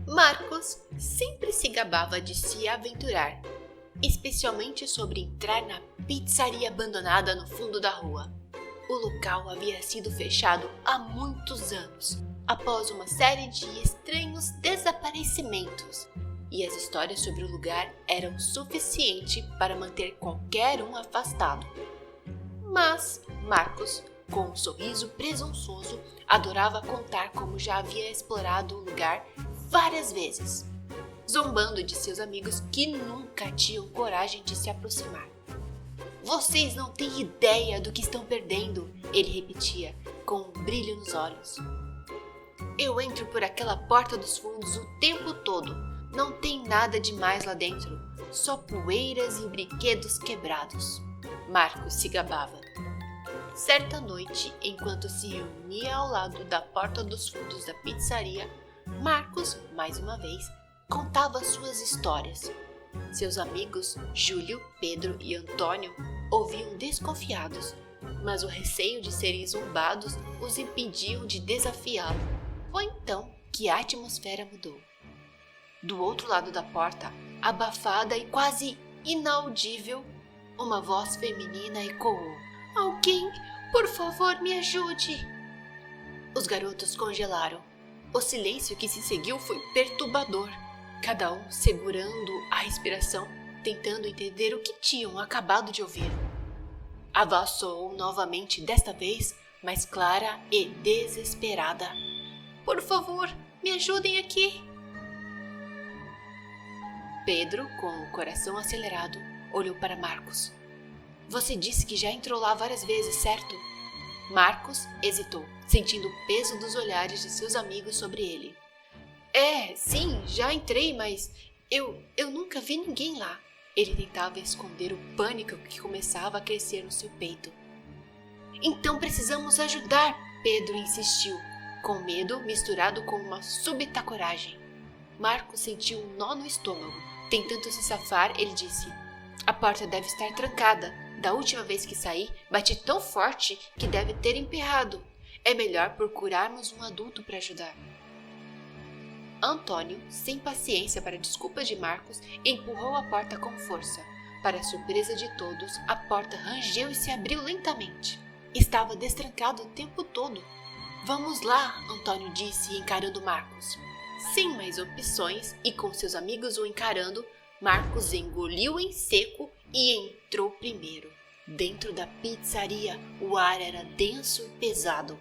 Marcos sempre se gabava de se aventurar, especialmente sobre entrar na pizzaria abandonada no fundo da rua. O local havia sido fechado há muitos anos, após uma série de estranhos desaparecimentos, e as histórias sobre o lugar eram suficiente para manter qualquer um afastado. Mas Marcos, com um sorriso presunçoso, adorava contar como já havia explorado o lugar várias vezes, zombando de seus amigos que nunca tinham coragem de se aproximar. "Vocês não têm ideia do que estão perdendo", ele repetia, com um brilho nos olhos. "Eu entro por aquela porta dos fundos o tempo todo. Não tem nada demais lá dentro, só poeiras e brinquedos quebrados", Marcos se gabava. Certa noite, enquanto se reunia ao lado da porta dos fundos da pizzaria, Marcos, mais uma vez, contava suas histórias. Seus amigos, Júlio, Pedro e Antônio, ouviam desconfiados, mas o receio de serem zombados os impediam de desafiá-lo. Foi então que a atmosfera mudou. Do outro lado da porta, abafada e quase inaudível, uma voz feminina ecoou: "Alguém, por favor, me ajude!" Os garotos congelaram. O silêncio que se seguiu foi perturbador, cada um segurando a respiração, tentando entender o que tinham acabado de ouvir. A voz soou novamente, desta vez mais clara e desesperada: "Por favor, me ajudem aqui!" Pedro, com o coração acelerado, olhou para Marcos. "Você disse que já entrou lá várias vezes, certo?" Marcos hesitou, sentindo o peso dos olhares de seus amigos sobre ele. Sim, já entrei, mas eu nunca vi ninguém lá." Ele tentava esconder o pânico que começava a crescer no seu peito. "Então precisamos ajudar", Pedro insistiu, com medo misturado com uma súbita coragem. Marcos sentiu um nó no estômago. Tentando se safar, ele disse: "A porta deve estar trancada. Da última vez que saí, bati tão forte que deve ter emperrado. É melhor procurarmos um adulto para ajudar." Antônio, sem paciência para desculpas de Marcos, empurrou a porta com força. Para a surpresa de todos, a porta rangeu e se abriu lentamente. Estava destrancado o tempo todo. "Vamos lá", Antônio disse, encarando Marcos. Sem mais opções e com seus amigos o encarando, Marcos engoliu em seco e entrou primeiro. Dentro da pizzaria, o ar era denso e pesado.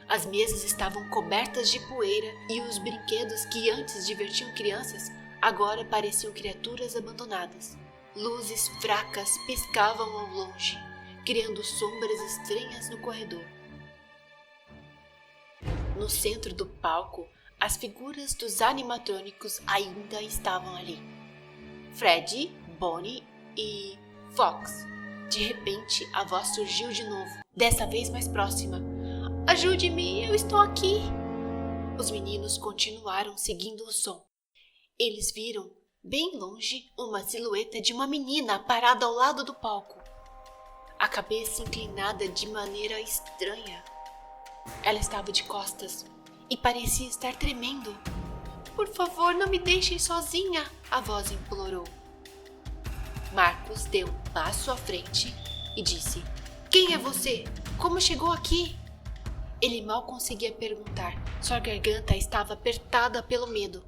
As mesas estavam cobertas de poeira e os brinquedos que antes divertiam crianças agora pareciam criaturas abandonadas. Luzes fracas piscavam ao longe, criando sombras estranhas no corredor. No centro do palco, as figuras dos animatrônicos ainda estavam ali. Fred, Bonnie e Fox. De repente, a voz surgiu de novo, dessa vez mais próxima. "Ajude-me, eu estou aqui!" Os meninos continuaram seguindo o som. Eles viram, bem longe, uma silhueta de uma menina parada ao lado do palco, a cabeça inclinada de maneira estranha. Ela estava de costas e parecia estar tremendo. "Por favor, não me deixem sozinha", a voz implorou. Marcos deu um passo à frente e disse: "Quem é você? Como chegou aqui?" Ele mal conseguia perguntar, sua garganta estava apertada pelo medo.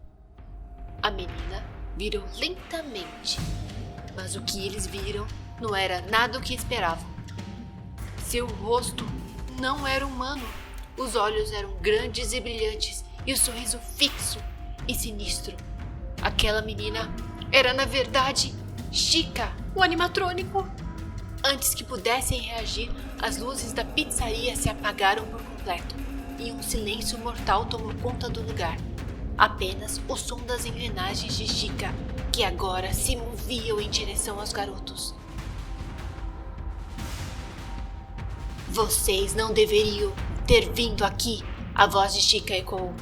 A menina virou lentamente, mas o que eles viram não era nada o que esperavam. Seu rosto não era humano. Os olhos eram grandes e brilhantes e o sorriso fixo e sinistro. Aquela menina era, na verdade, Chica, o animatrônico. Antes que pudessem reagir, as luzes da pizzaria se apagaram por completo e um silêncio mortal tomou conta do lugar. Apenas o som das engrenagens de Chica, que agora se moviam em direção aos garotos. "Vocês não deveriam ter vindo aqui", a voz de Chica ecoou,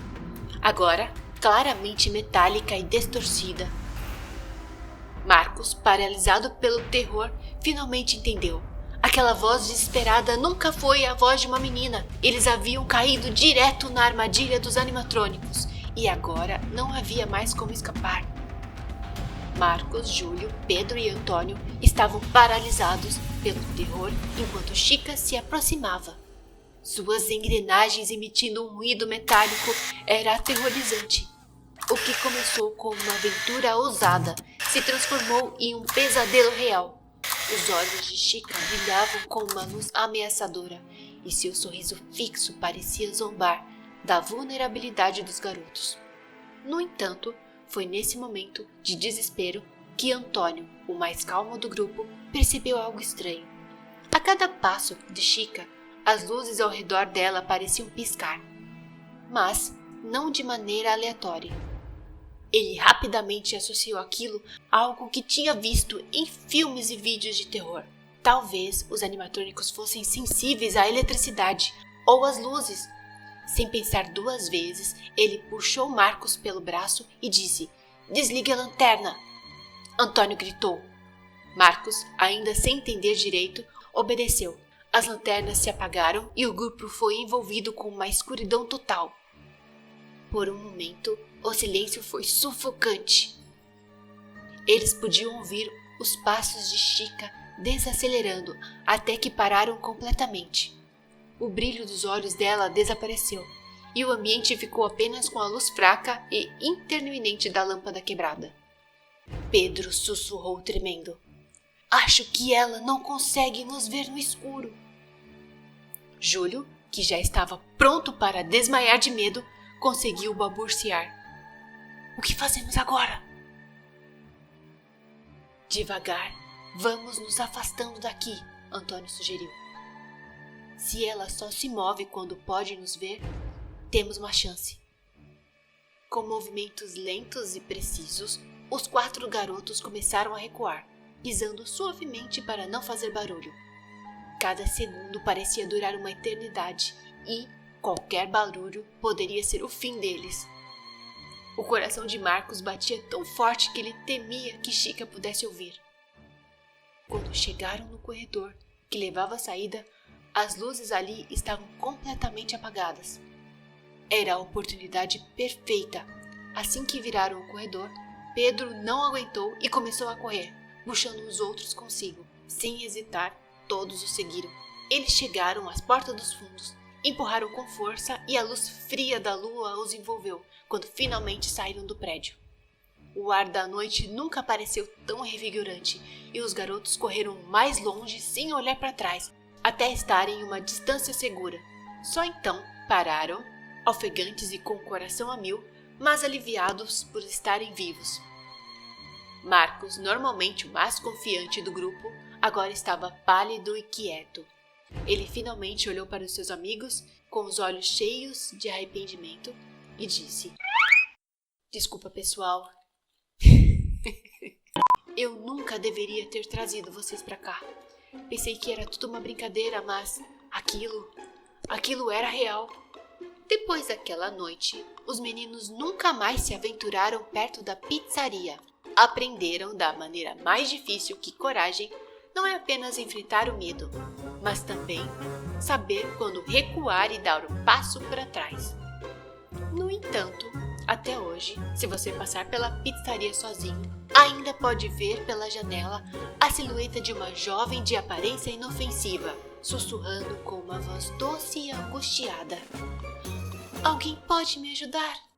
agora claramente metálica e distorcida. Marcos, paralisado pelo terror, finalmente entendeu. Aquela voz desesperada nunca foi a voz de uma menina. Eles haviam caído direto na armadilha dos animatrônicos e agora não havia mais como escapar. Marcos, Júlio, Pedro e Antônio estavam paralisados pelo terror enquanto Chica se aproximava. Suas engrenagens emitindo um ruído metálico era aterrorizante. O que começou como uma aventura ousada se transformou em um pesadelo real. Os olhos de Chica brilhavam com uma luz ameaçadora e seu sorriso fixo parecia zombar da vulnerabilidade dos garotos. No entanto, foi nesse momento de desespero que Antônio, o mais calmo do grupo, percebeu algo estranho. A cada passo de Chica, as luzes ao redor dela pareciam piscar, mas não de maneira aleatória. Ele rapidamente associou aquilo a algo que tinha visto em filmes e vídeos de terror. Talvez os animatrônicos fossem sensíveis à eletricidade ou às luzes. Sem pensar duas vezes, ele puxou Marcos pelo braço e disse: "Desligue a lanterna!" Antônio gritou. Marcos, ainda sem entender direito, obedeceu. As lanternas se apagaram e o grupo foi envolvido com uma escuridão total. Por um momento, o silêncio foi sufocante. Eles podiam ouvir os passos de Chica desacelerando até que pararam completamente. O brilho dos olhos dela desapareceu e o ambiente ficou apenas com a luz fraca e intermitente da lâmpada quebrada. Pedro sussurrou tremendo: "Acho que ela não consegue nos ver no escuro." Júlio, que já estava pronto para desmaiar de medo, conseguiu balbuciar: "O que fazemos agora?" "Devagar, vamos nos afastando daqui", Antônio sugeriu. "Se ela só se move quando pode nos ver, temos uma chance." Com movimentos lentos e precisos, os 4 garotos começaram a recuar, pisando suavemente para não fazer barulho. Cada segundo parecia durar uma eternidade e qualquer barulho poderia ser o fim deles. O coração de Marcos batia tão forte que ele temia que Chica pudesse ouvir. Quando chegaram no corredor que levava à saída, as luzes ali estavam completamente apagadas. Era a oportunidade perfeita. Assim que viraram o corredor, Pedro não aguentou e começou a correr, puxando os outros consigo. Sem hesitar, todos o seguiram. Eles chegaram às portas dos fundos, empurraram com força e a luz fria da lua os envolveu quando finalmente saíram do prédio. O ar da noite nunca pareceu tão revigorante e os garotos correram mais longe sem olhar para trás, até estarem em uma distância segura. Só então pararam, ofegantes e com o coração a mil, mas aliviados por estarem vivos. Marcos, normalmente o mais confiante do grupo, agora estava pálido e quieto. Ele finalmente olhou para os seus amigos com os olhos cheios de arrependimento e disse: "Desculpa, pessoal. Eu nunca deveria ter trazido vocês para cá. Pensei que era tudo uma brincadeira, mas aquilo era real." Depois daquela noite, os meninos nunca mais se aventuraram perto da pizzaria. Aprenderam da maneira mais difícil que coragem não é apenas enfrentar o medo, mas também saber quando recuar e dar um passo para trás. No entanto, até hoje, se você passar pela pizzaria sozinho, ainda pode ver pela janela a silhueta de uma jovem de aparência inofensiva, sussurrando com uma voz doce e angustiada: "Alguém pode me ajudar?"